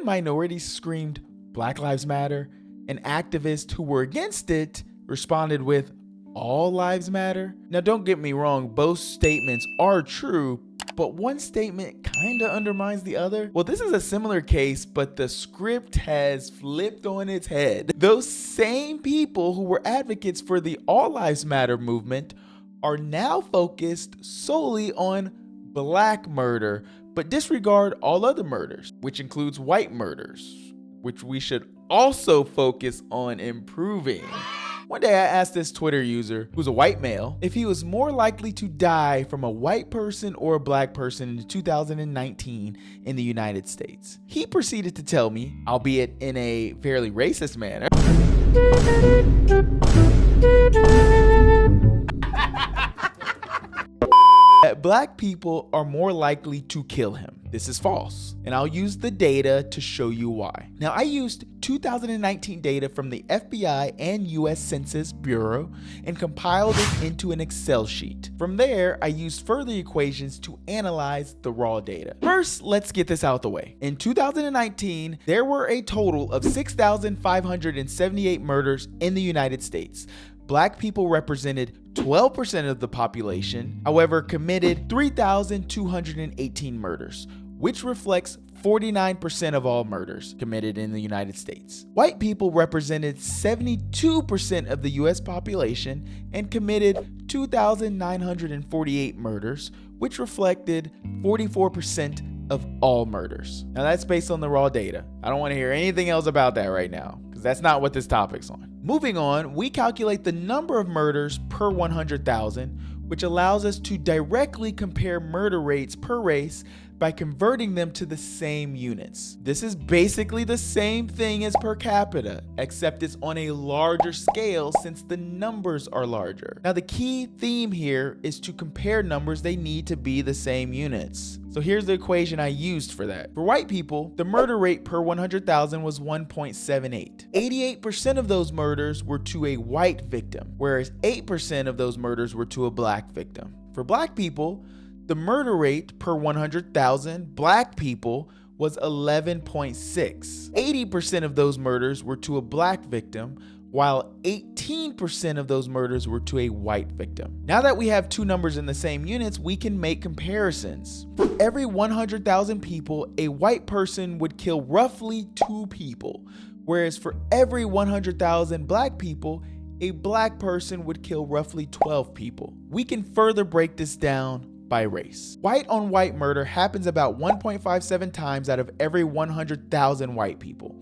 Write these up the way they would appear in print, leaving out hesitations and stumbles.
when minorities screamed Black Lives Matter, and activists who were against it responded with All Lives Matter. Now don't get me wrong, both statements are true, but one statement kinda undermines the other. Well, this is a similar case, but the script has flipped on its head. Those same people who were advocates for the All Lives Matter movement are now focused solely on Black murder, but disregard all other murders, which includes white murders, which we should also focus on improving. One day I asked this Twitter user, who's a white male, if he was more likely to die from a white person or a Black person in 2019 in the United States. He proceeded to tell me, albeit in a fairly racist manner, that Black people are more likely to kill him. This is false, and I'll use the data to show you why. Now, I used 2019 data from the FBI and US Census Bureau and compiled it into an Excel sheet. From there, I used further equations to analyze the raw data. First, let's get this out the way. In 2019, there were a total of 6,578 murders in the United States. Black people represented 12% of the population, however, committed 3,218 murders, which reflects 49% of all murders committed in the United States. White people represented 72% of the US population and committed 2,948 murders, which reflected 44% of all murders. Now that's based on the raw data. I don't want to hear anything else about that right now, because that's not what this topic's on. Moving on, we calculate the number of murders per 100,000, which allows us to directly compare murder rates per race by converting them to the same units. This is basically the same thing as per capita, except it's on a larger scale since the numbers are larger. Now the key theme here is to compare numbers, they need to be the same units. So here's the equation I used for that. For white people, the murder rate per 100,000 was 1.78. 88% of those murders were to a white victim, whereas 8% of those murders were to a Black victim. For Black people, the murder rate per 100,000 Black people was 11.6. 80% of those murders were to a Black victim, while 18% of those murders were to a white victim. Now that we have two numbers in the same units, we can make comparisons. For every 100,000 people, a white person would kill roughly 2 people, whereas for every 100,000 Black people, a Black person would kill roughly 12 people. We can further break this down by race. White on white murder happens about 1.57 times out of every 100,000 white people,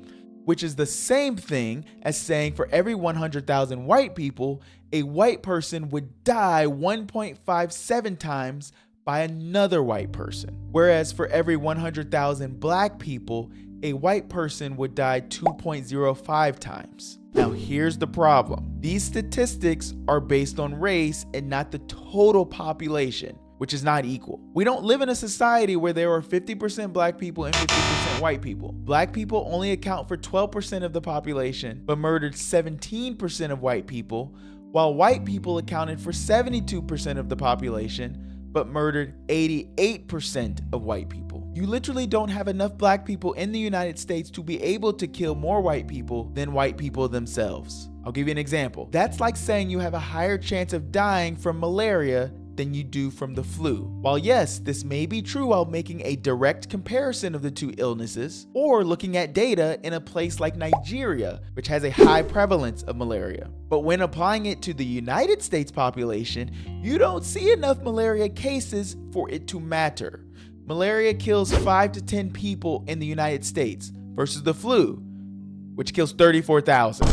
which is the same thing as saying for every 100,000 white people, a white person would die 1.57 times by another white person. Whereas for every 100,000 Black people, a white person would die 2.05 times. Now here's the problem. These statistics are based on race and not the total population, which is not equal. We don't live in a society where there are 50% Black people and 50% white people. Black people only account for 12% of the population, but murdered 17% of white people, while white people accounted for 72% of the population, but murdered 88% of white people. You literally don't have enough Black people in the United States to be able to kill more white people than white people themselves. I'll give you an example. That's like saying you have a higher chance of dying from malaria than you do from the flu. While yes, this may be true while making a direct comparison of the two illnesses, or looking at data in a place like Nigeria, which has a high prevalence of malaria. But when applying it to the United States population, you don't see enough malaria cases for it to matter. Malaria kills 5 to 10 people in the United States versus the flu, which kills 34,000.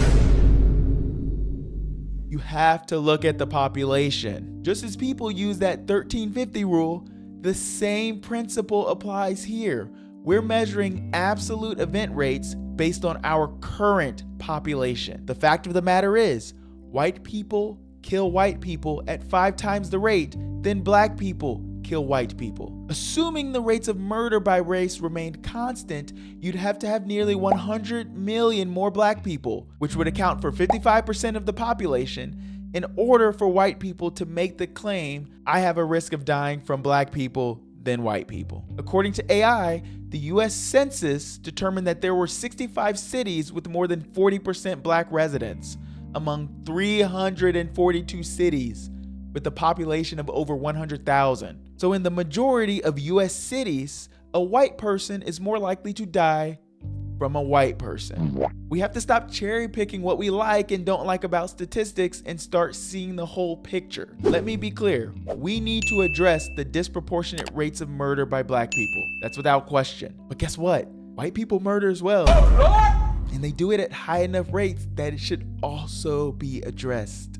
You have to look at the population. Just as people use that 1350 rule, the same principle applies here. We're measuring absolute event rates based on our current population. The fact of the matter is, white people kill white people at 5 times the rate than Black people kill white people. Assuming the rates of murder by race remained constant, you'd have to have nearly 100 million more Black people, which would account for 55% of the population, in order for white people to make the claim, I have a risk of dying from Black people than white people. According to AI, the US Census determined that there were 65 cities with more than 40% black residents among 342 cities with a population of over 100,000. So in the majority of US cities, a white person is more likely to die from a white person. We have to stop cherry picking what we like and don't like about statistics and start seeing the whole picture. Let me be clear, we need to address the disproportionate rates of murder by black people. That's without question. But guess what? White people murder as well. And they do it at high enough rates that it should also be addressed.